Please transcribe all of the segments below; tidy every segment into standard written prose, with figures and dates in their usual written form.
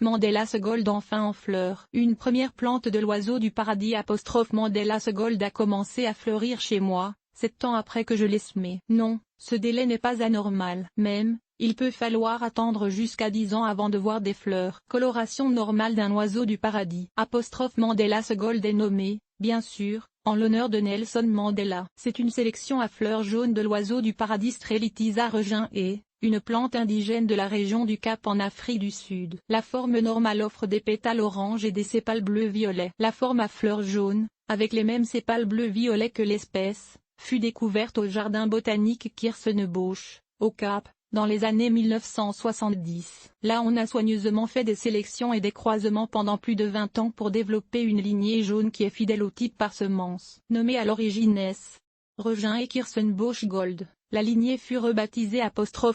Mandelas Gold enfin en fleurs. Une première plante de l'oiseau du paradis Mandelas Gold a commencé à fleurir chez moi, 7 ans après que je l'ai semé. Non, ce délai n'est pas anormal. Même, il peut falloir attendre jusqu'à 10 ans avant de voir des fleurs. Coloration normale d'un oiseau du paradis. Mandelas Gold est nommé, bien sûr, en l'honneur de Nelson Mandela. C'est une sélection à fleurs jaunes de l'oiseau du paradis Strelitzia regin et une plante indigène de la région du Cap en Afrique du Sud. La forme normale offre des pétales orange et des sépales bleu-violet. La forme à fleurs jaunes, avec les mêmes sépales bleu-violet que l'espèce, fut découverte au jardin botanique Kirstenbosch, au Cap, dans les années 1970. Là on a soigneusement fait des sélections et des croisements pendant plus de 20 ans pour développer une lignée jaune qui est fidèle au type par semence. Nommée à l'origine S. Regin et Kirstenbosch Gold, la lignée fut rebaptisée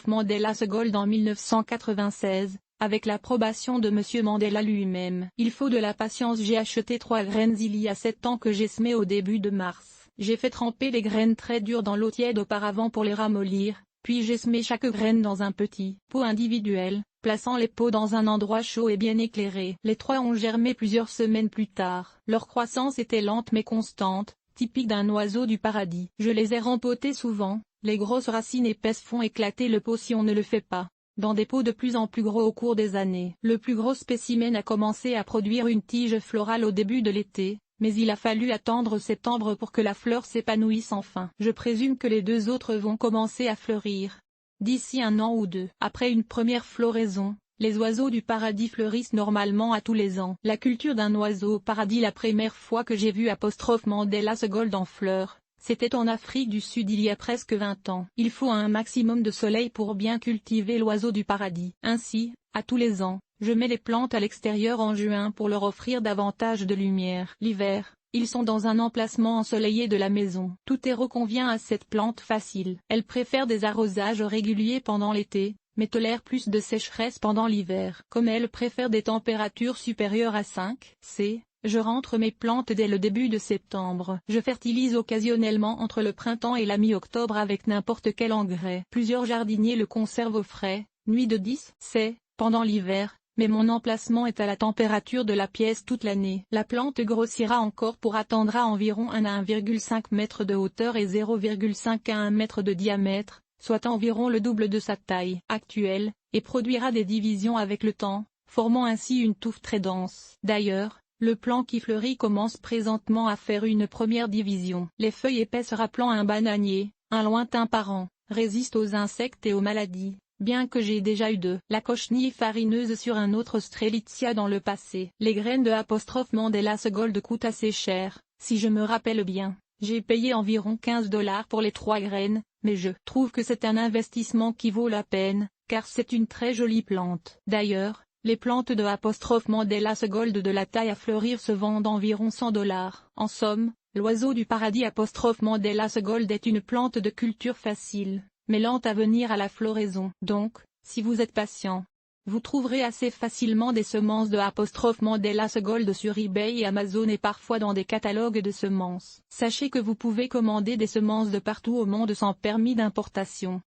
Mandelas Gold en 1996, avec l'approbation de M. Mandela lui-même. Il faut de la patience. J'ai acheté 3 graines il y a 7 ans que j'ai semées au début de mars. J'ai fait tremper les graines très dures dans l'eau tiède auparavant pour les ramollir, puis j'ai semé chaque graine dans un petit pot individuel, plaçant les pots dans un endroit chaud et bien éclairé. Les 3 ont germé plusieurs semaines plus tard. Leur croissance était lente mais constante, typique d'un oiseau du paradis. Je les ai rempotés souvent, les grosses racines épaisses font éclater le pot si on ne le fait pas. Dans des pots de plus en plus gros au cours des années. Le plus gros spécimen a commencé à produire une tige florale au début de l'été, mais il a fallu attendre septembre pour que la fleur s'épanouisse enfin. Je présume que les 2 autres vont commencer à fleurir d'ici 1 an ou 2. Après une première floraison, les oiseaux du paradis fleurissent normalement à tous les ans. La culture d'un oiseau au paradis. La première fois que j'ai vu Mandelas Gold en fleurs, c'était en Afrique du Sud il y a presque 20 ans. Il faut un maximum de soleil pour bien cultiver l'oiseau du paradis. Ainsi, à tous les ans, je mets les plantes à l'extérieur en juin pour leur offrir davantage de lumière. L'hiver, ils sont dans un emplacement ensoleillé de la maison. Tout terreau convient à cette plante facile. Elle préfère des arrosages réguliers pendant l'été, mais tolère plus de sécheresse pendant l'hiver. Comme elle préfère des températures supérieures à 5 C, je rentre mes plantes dès le début de septembre. Je fertilise occasionnellement entre le printemps et la mi-octobre avec n'importe quel engrais. Plusieurs jardiniers le conservent au frais, nuit de 10 C, pendant l'hiver, mais mon emplacement est à la température de la pièce toute l'année. La plante grossira encore pour atteindre environ 1 à 1,5 m de hauteur et 0,5 à 1 m de diamètre, soit environ le double de sa taille actuelle, et produira des divisions avec le temps, formant ainsi une touffe très dense. D'ailleurs, le plant qui fleurit commence présentement à faire une première division. Les feuilles épaisses rappelant un bananier, un lointain parent, résistent aux insectes et aux maladies, bien que j'ai déjà eu de la cochenille farineuse sur un autre Strelitzia dans le passé. Les graines de Mandelas Gold coûtent assez cher, si je me rappelle bien. J'ai payé environ 15 $ pour les 3 graines, mais je trouve que c'est un investissement qui vaut la peine, car c'est une très jolie plante. D'ailleurs, les plantes de Mandelas Gold de la taille à fleurir se vendent environ 100 $. En somme, l'oiseau du paradis Mandelas Gold est une plante de culture facile, mais lente à venir à la floraison. Donc, si vous êtes patient, vous trouverez assez facilement des semences de Mandelas Gold sur eBay et Amazon et parfois dans des catalogues de semences. Sachez que vous pouvez commander des semences de partout au monde sans permis d'importation.